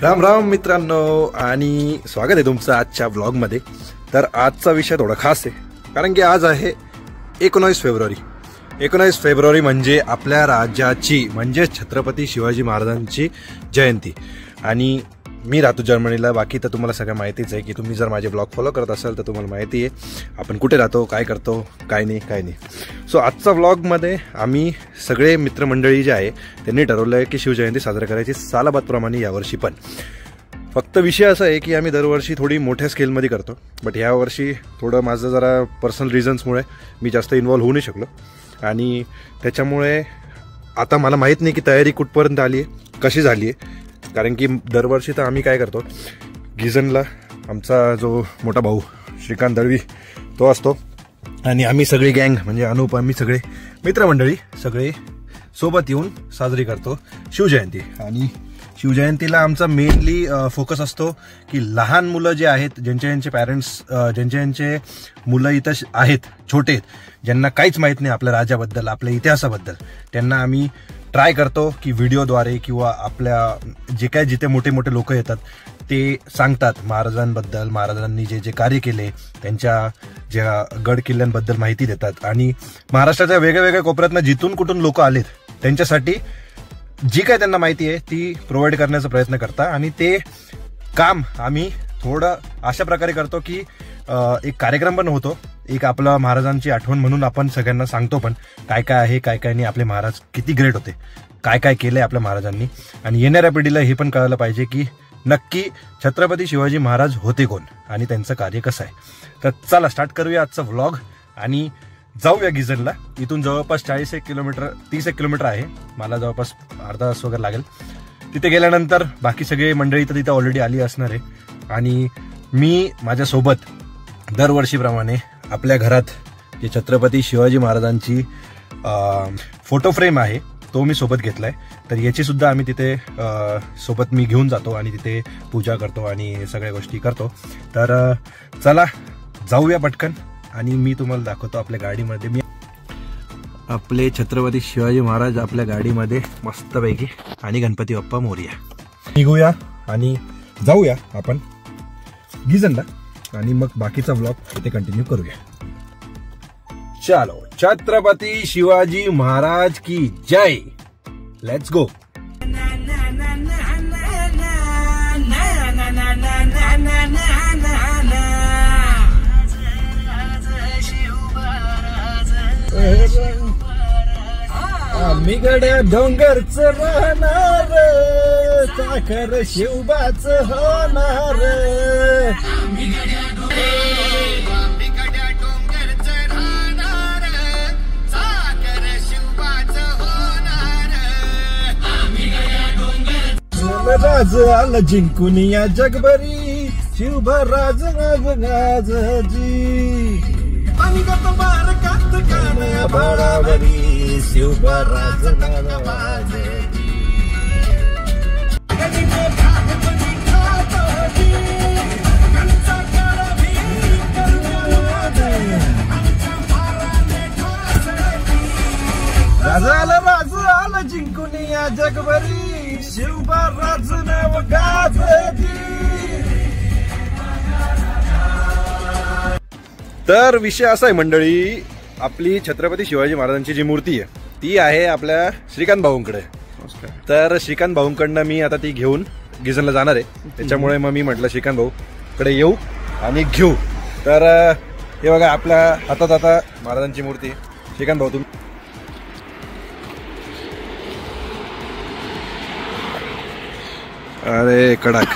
राम राम मित्रांनो आणि स्वागत आहे तुमचं आजच्या ब्लॉगमध्ये। तर आजचा विषय थोडा खास आहे कारण की आज आहे 19 फेब्रुवारी। 19 फेब्रुवारी म्हणजे आपल्या राज्याची म्हणजे छत्रपती शिवाजी महाराजांची जयंती। आणि मी राहतो जर्मनीला, बाकी तर तुम्हाला सगळं माहितीच आहे की तुम्ही जर माझे ब्लॉग फॉलो करत असाल तर तुम्हाला माहिती आहे आपण कुठे राहतो, काय करतो, काय नाही। सो आजचा ब्लॉगमध्ये आम्ही सगळे मित्रमंडळी जे आहे त्यांनी ठरवलं आहे की शिवजयंती साजरा करायची सालाबादप्रमाणे यावर्षी पण। फक्त विषय असा आहे की आम्ही दरवर्षी थोडी मोठ्या स्केलमध्ये करतो, बट यावर्षी थोडं माझं जरा पर्सनल रिझन्समुळे मी जास्त इन्व्हॉल्व होऊ नाही शकलो आणि त्याच्यामुळे आता मला माहीत नाही की तयारी कुठपर्यंत आली आहे, कशी झाली आहे। कारण की दरवर्षी तर आम्ही काय करतो, गिझनला आमचा जो मोठा भाऊ श्रीकांत दळवी तो असतो आणि आम्ही सगळी गँग म्हणजे अनुप, आम्ही सगळे मित्रमंडळी सगळे सोबत येऊन साजरी करतो शिवजयंती। आणि शिवजयंतीला आमचा मेनली फोकस असतो की लहान मुलं जे आहेत, ज्यांचे पॅरेंट्स ज्यांचे मुलं इथं आहेत छोटे, ज्यांना काहीच माहीत नाही आपल्या राज्याबद्दल आपल्या इतिहासाबद्दल, त्यांना आम्ही ट्राय करतो की व्हिडिओद्वारे किंवा आपल्या जे काय जिथे मोठे मोठे लोक येतात ते सांगतात महाराजांबद्दल, महाराजांनी जे कार्य केले त्यांच्या ज्या गड किल्ल्यांबद्दल माहिती देतात आणि महाराष्ट्राच्या वेगळ्या कोपऱ्यातनं जिथून कुठून लोक आलेत त्यांच्यासाठी जी काय त्यांना माहिती आहे ती प्रोव्हाइड करण्याचा प्रयत्न करता। आणि ते काम आम्ही थोडं अशा प्रकारे करतो की एक कार्यक्रम पण होतो, एक आपला महाराजांची आठवण म्हणून आपण सगळ्यांना सांगतो पण काय आहे काय नाही, आपले महाराज किती ग्रेट होते, काय केलंय आपल्या महाराजांनी। आणि येणाऱ्या पिढीला हे पण कळायला पाहिजे की नक्की छत्रपती शिवाजी महाराज होते कोण आणि त्यांचं कार्य कसं आहे। तर चला स्टार्ट करूया आजचा व्लॉग आणि जाऊया गिझनला। इथून जवळपास 30 किलोमीटर आहे, मला जवळपास अर्धा तास वगैरे लागेल। तिथे गेल्यानंतर बाकी सगळे मंडळी तर तिथे ऑलरेडी आली असणार आहे आणि मी माझ्यासोबत दरवर्षीप्रमाणे आपल्या घरात जे छत्रपती शिवाजी महाराजांची फोटो फ्रेम आहे तो मी सोबत घेतलाय। तर याची सुद्धा आम्ही तिथे सोबत मी घेऊन जातो आणि तिथे पूजा करतो आणि सगळ्या गोष्टी करतो। तर चला जाऊया पटकन आणि मी तुम्हाला दाखवतो आपल्या गाडीमध्ये मी आपले छत्रपती शिवाजी महाराज आपल्या गाडीमध्ये मस्तपैकी आणि गणपती बाप्पा मोरया। निघूया आणि जाऊया आपण गिझनला आणि मग बाकीचा व्लॉग इथे कंटिन्यू करूया। चलो, छत्रपती शिवाजी महाराज की जय, लेट्स गो। आम्ही गड्या डोंगरच राहणार, साखर शिवबाच होणार। राज आला जिंकून या जगभरी, शिवभराज गाजजी पानिगत बारकात कानया बाळावरी, शिवभराज गाजजी। राज आला जिंकून या जगभरी, शिवभराज नाव गाजजी। तर विषय असा आहे मंडळी, आपली छत्रपती शिवाजी महाराजांची जी मूर्ती आहे ती आहे आपल्या श्रीकांत भाऊंकडे। तर श्रीकांत भाऊंकडनं मी आता ती घेऊन गिझनला जाणार आहे, त्याच्यामुळे मग मी म्हटलं श्रीकांत भाऊकडे येऊ आणि घेऊ। तर हे बघा आपल्या हातात आता महाराजांची मूर्ती। श्रीकांत भाऊ तुम्ही अरे कडक।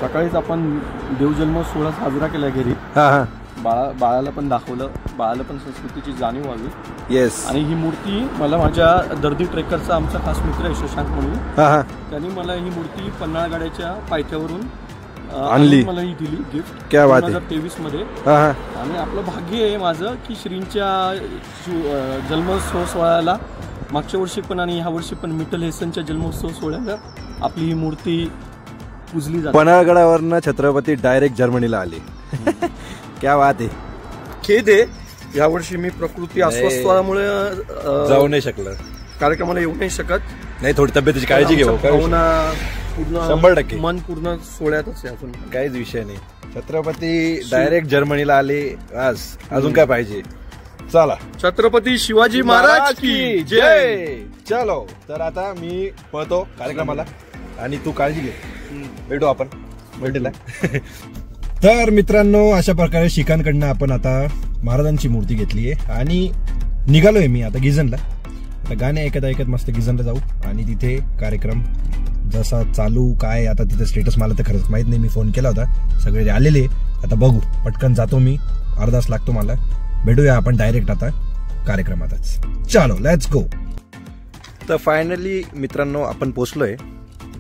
सकाळीच आपण देवजन्म सोहळा साजरा केला घरी, बाळाला पण दाखवलं, बाळाला पण संस्कृतीची जाणीव व्हावी। येस। आणि ही मूर्ती मला माझ्या दर्दी ट्रेकरचा आमचा खास मित्र आहे शशांक म्हणून, त्यांनी मला ही मूर्ती पन्हाळगडाच्या पायथ्यावरून आणली, मला ही दिली गिफ्ट क्या बात आहे 2023 मध्ये। आणि आपलं भाग्य आहे माझं की श्रींच्या जन्मोत्सव सोहळ्याला मागच्या वर्षी पण आणि ह्या वर्षी पण मिटल हेसनच्या जन्मोत्सव सोहळ्याला आपली ही मूर्ती पूजली जाते। पन्हाळगडावरनं छत्रपती डायरेक्ट जर्मनीला आले। क्या बात आहे। खेद आहे यावर्षी मी प्रकृती अस्वस्थामुळे जाऊ नाही शकलं, कार्यक्रमाला येऊ नाही शकत। नाही थोडी तब्येतीची काळजी घेऊ. भावना पूर्ण 100% मन पूर्ण सोहळ्यातच आहे अजून. काहीच विषय नाही. छत्रपती डायरेक्ट जर्मनीला आले आज. अजून काय पाहिजे. चला छत्रपती शिवाजी महाराज की जय. चलो तर आता मी पळतो कार्यक्रमाला आणि तू काळजी घे. भेटू आपण भेटेला. तर मित्रांनो अशा प्रकारे शिखांकडनं आपण आता महाराजांची मूर्ती घेतली आहे आणि निघालोय मी आता गिझनला. आता गाणे ऐकत ऐकत मस्त गिझनला जाऊ आणि तिथे कार्यक्रम जसा चालू काय आता तिथे स्टेटस मला तर खरंच माहित नाही. मी फोन केला होता सगळे आलेले. आता बघू पटकन जातो मी. अर्धा तास लागतो मला. भेटूया आपण डायरेक्ट आता कार्यक्रमातच. चलो लेट्स गो. तर फायनली मित्रांनो आपण पोचलोय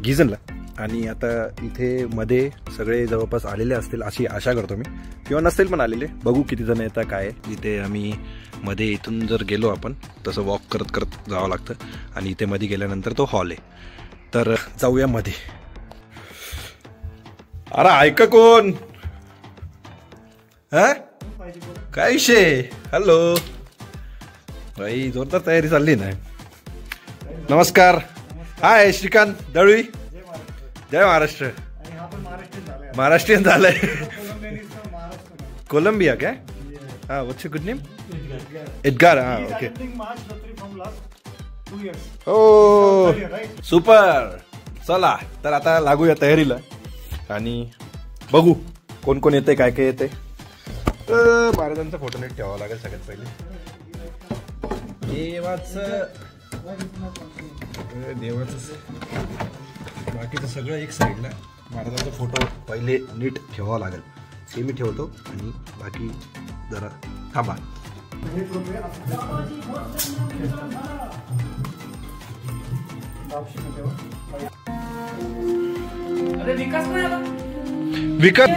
गिझनला आणि आता इथे मध्ये सगळे जवळपास आलेले असतील अशी आशा करतो मी किंवा नसतील पण आलेले. बघू किती जण येतात काय. इथे आम्ही मध्ये इथून जर गेलो आपण तसं वॉक करत करत जावं लागतं आणि इथे मध्ये गेल्यानंतर तो हॉल आहे. तर जाऊया मध्ये. अरे ऐका कोण हा काय विषय. हॅलो भाई जोरदार तयारी चालली ना. नमस्कार. हाय श्रीकांत दळवी. जय महाराष्ट्र. महाराष्ट्रीयन झालंय. कोलंबिया काय. हा व्हॉट्स युअर गुड नेम. एडगार. हा ओके. हो सुपर. चला तर आता लागूया तयारीला आणि बघू कोण कोण येते काय काय येते. महाराजांचा फोटो नीट ठेवावा लागेल सगळ्यात पहिले. देवाचं बाकीचं सगळं एक साईडला. महाराजांचा फोटो पहिले नीट ठेवावा लागेल. ते मी ठेवतो आणि बाकी जरा थांबा. विकास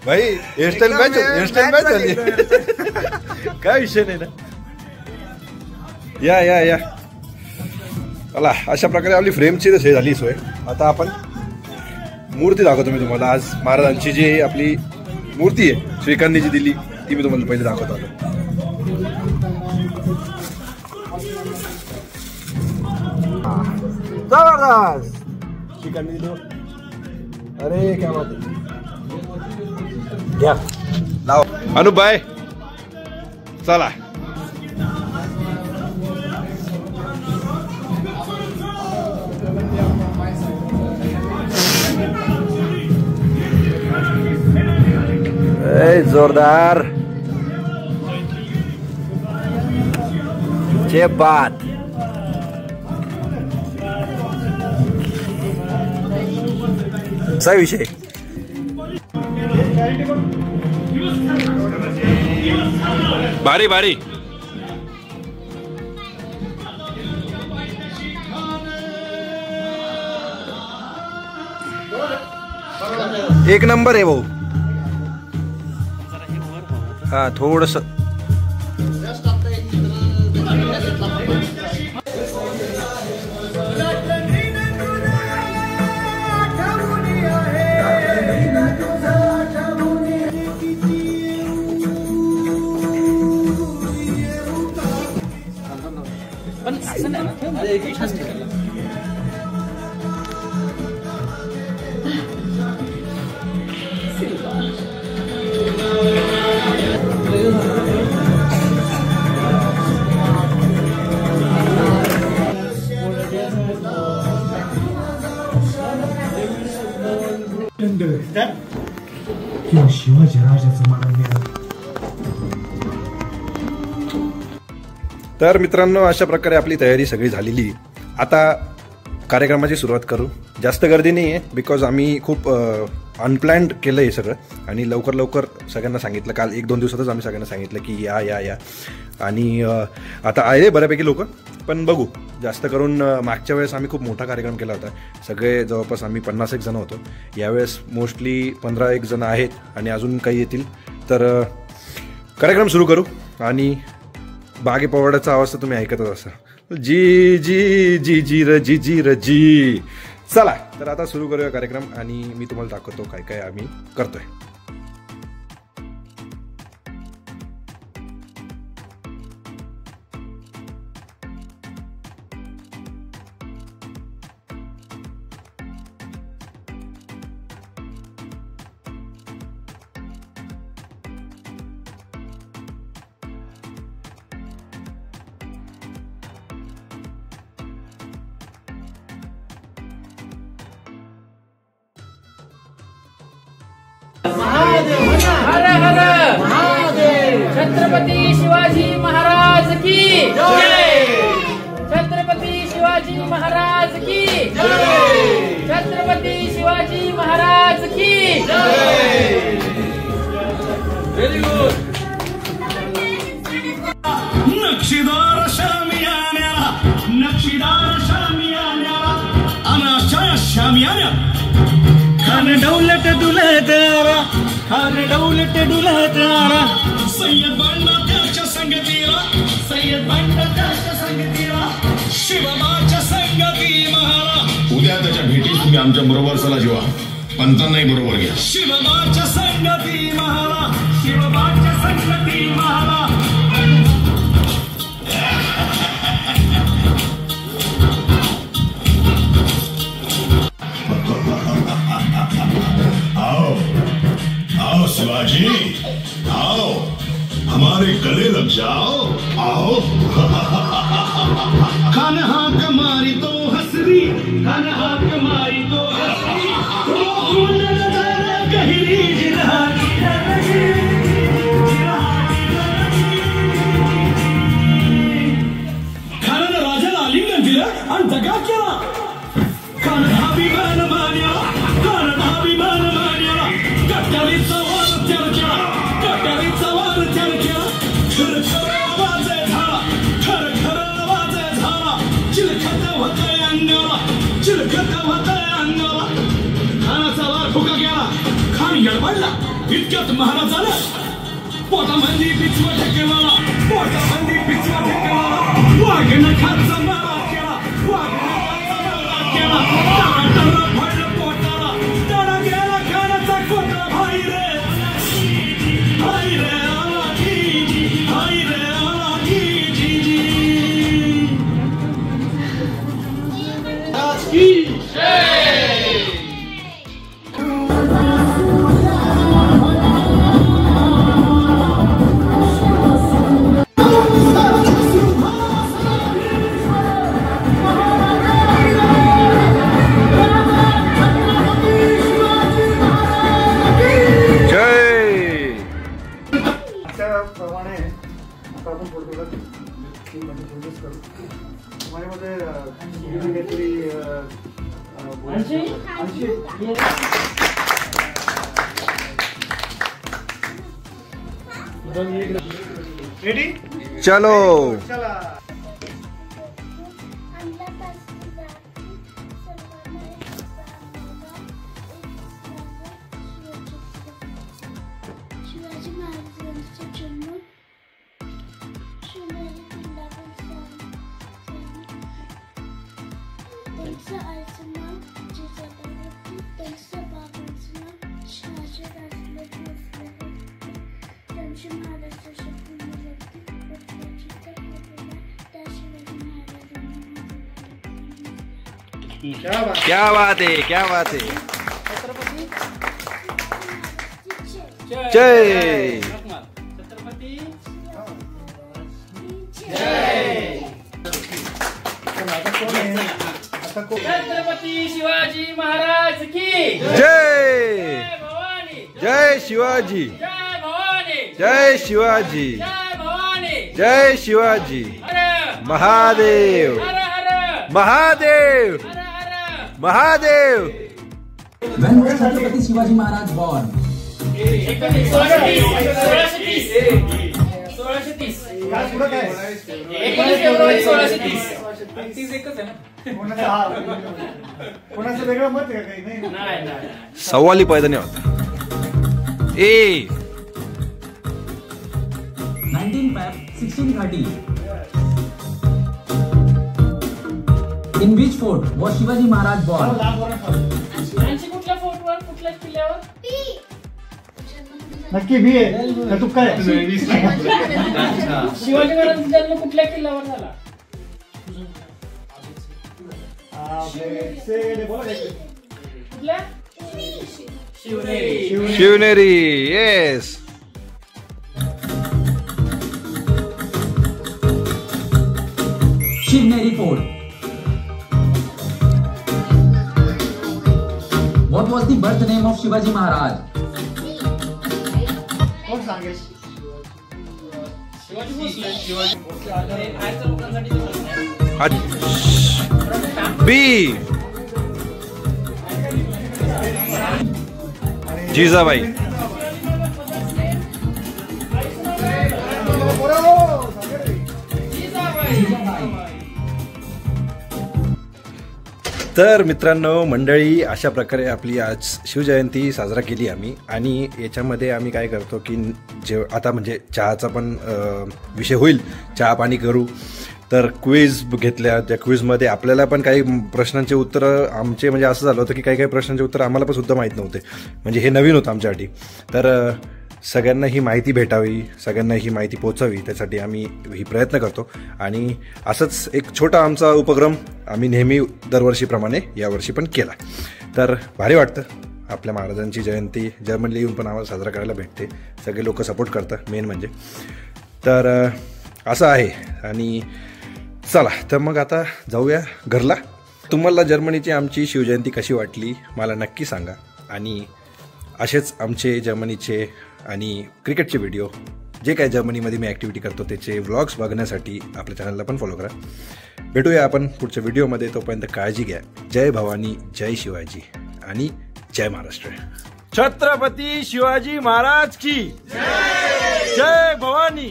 भाई हेअरस्टाईल मॅच झाली. काय विषय नाही ना. या या या चला अशा प्रकारे आपली फ्रेमची हे झाली सोय. आता आपण मूर्ती दाखवतो मी तुम्हाला. आज महाराजांची जी आपली मूर्ती आहे श्रीकांतनी जी दिली ती मी तुम्हाला पहिले दाखवतो. आता जबरदस्त श्रीकांतनी दिली. अरे क्या बात आहे. घ्या लाव अनुबाई. चला जोरदार. जे बात चा विषय. भारी भारी. एक नंबर आहे भाऊ. हा थोडस तर मित्रांनो अशा प्रकारे आपली तयारी सगळी झालेली. आता कार्यक्रमाची सुरुवात करू. जास्त गर्दी नाही आहे बिकॉज आम्ही खूप अनप्लॅन्ड केलं हे सगळं आणि लवकर लवकर सगळ्यांना सांगितलं. काल 1-2 दिवसातच आम्ही सगळ्यांना सांगितलं की या या या आणि आता आहे बऱ्यापैकी लोक. पण बघू जास्त करून मागच्या वेळेस आम्ही खूप मोठा कार्यक्रम केला होता. सगळे जवळपास आम्ही 50 जण होतो. यावेळेस मोस्टली 15 जण आहेत आणि अजून काही येतील. तर कार्यक्रम सुरू करू आणि बागे पवाडाचा आवाज तर तुम्ही ऐकतच असा. जी जी जी जी र जी जी र जी. चला तर आता सुरू करूया कार्यक्रम आणि मी तुम्हाला दाखवतो काय काय आम्ही करतोय. हर हर महादेव. छत्रपती शिवाजी महाराज की जय. छत्रपती शिवाजी महाराज की जय. छत्रपती शिवाजी महाराज की जय. Very good. नक्षीदार शामियान्याला, नक्षीदार शामियान्याला, अनाशय शामियान्या. खान दौलत दुलहदारा, खान दौलत दुलहदारा. सय्यद बंडा त्याच्या संगतीला, सय्यद बंडा त्याच्या संगतीला, शिवबाच्या संगती महारा. उद्या त्याच्या भेटीत तुम्ही आमच्या बरोबर चला जेव्हा पंतांनाही बरोबर घ्या. शिवबाच्या संगती महारा, शिवबाच्या संगती महारा. आओ आओ शिवाजी, आओ हमारे गले लग जाओ. आओ खान हाक मारी तो हसरी, खान हाक मारी तो हसरी. गहिरी जिरहाची खानानं राजाला आलिंगन दिलं आणि दगा केला. खान अभिमान मान्या, खान अभिमान मान्या. कट्यारीचा वार त्याला केला, कट्यारीचा वार त्याला केला. खर खर आवाज झाला, खर खर आवाज झाला. चिलखत होतंय अंगाला, चिलखत होतंय अंगाला. खानाचा वार फुका गेला, खान यडबडला. इतक्यात महाराजाला पोटामध्ये पिचवा ठेकेला, पोटामध्ये पिचवा ठेकेला. वाघनं खाचा मारा केला, वाघनं खाचा मारा केला. टाळा भरलं पोटाला, टाळा गेला खानाचा कोटा. भाई रे भाई रे आला जी जी, भाई रे आला जी जी जी. आज की प्रमाणे आता आपण थोडं प्रोसेस करू. माझ्यामध्ये काहीतरी 80 रेडी. चलो चला. शिवाजी महाराजांचा जन्म शिवनेरी किल्ल्यावर त्यांचं आईचं नाव जिजाबाई, त्यांचं बाबांचं नाव शहाजी राजलक्ष्मी भोसले. त्यांची महाराष्ट्राची पुण्यवती पत्नीची तर त्या शिवाजी महाराजांना. क्या बात है, क्या बात है. जय. छत्रपती छत्रपती शिवाजी महाराज की जय. जय भवानी, जय शिवाजी, जय भवानी, जय शिवाजी, जय भवानी. जय शिवाजी. हर महादेव, हर हर महादेव, हर हर Mahadev. When was Chhatrapati Shivaji Maharaj born? 1630. काय पुढं काय 19 फेब्रुवारी 1630. 30 एकच आहे ना. कोणाचं वेगळं मत आहे काही नाही. नाही नाही. सव्वाली पैदा नाही होता. 19 Feb 1630. In which fort was Shivaji Maharaj born? आणखी कुठल्या फोटोवर कुठल्या किल्ल्यावर नक्की बी आहे का तू काय शिवाजी महाराजांचा जन्म कुठल्या किल्ल्यावर झाला कुठल्या Shivneri. Yes. Shivneri Fort. What was the birth name of Shivaji Maharaj? कोण सांगेल बी. जिजाबाई. तर मित्रांनो मंडळी, अशा प्रकारे आपली आज शिवजयंती साजरा केली आम्ही. आणि याच्यामध्ये आम्ही काय करतो की आता म्हणजे चहाचा पण विषय होईल, चहा पाणी करू. तर क्विज घेतल्या. त्या क्विजमध्ये आपल्याला पण काही प्रश्नांचे उत्तरं आमचे म्हणजे असं झालं होतं की काही काही प्रश्नांचे उत्तरं आम्हाला पण सुद्धा माहीत नव्हते. म्हणजे हे नवीन होतं आमच्यासाठी. तर सगळ्यांना ही माहिती भेटावी, सगळ्यांना ही माहिती पोचावी, त्यासाठी आम्ही ही प्रयत्न करतो. आणि असंच एक छोटा आमचा उपक्रम आम्ही नेहमी दरवर्षीप्रमाणे यावर्षी पण केला. तर भारी वाटतं. आपल्या महाराजांची जयंती जर्मनीला येऊन पण आम्हाला साजरा करायला भेटते. सगळे लोक सपोर्ट करतात मेन म्हणजे. तर असं आहे. आणि चला तर मग आता जाऊया घरला. तुम्हाला जर्मनीची आमची शिवजयंती कशी वाटली मला नक्की सांगा. आणि असेच आमचे जर्मनीचे आणि क्रिकेटचे व्हिडिओ, जे काय जर्मनीमध्ये मी ॲक्टिव्हिटी करतो त्याचे व्लॉग्स बघण्यासाठी आपल्या चॅनलला पण फॉलो करा. भेटूया आपण पुढच्या व्हिडिओमध्ये. तोपर्यंत काळजी घ्या. जय भवानी, जय शिवाजी आणि जय महाराष्ट्र. छत्रपती शिवाजी महाराज की जय भवानी,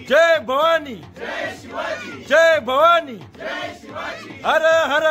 जय भवानी, जय भवानी, हर हर.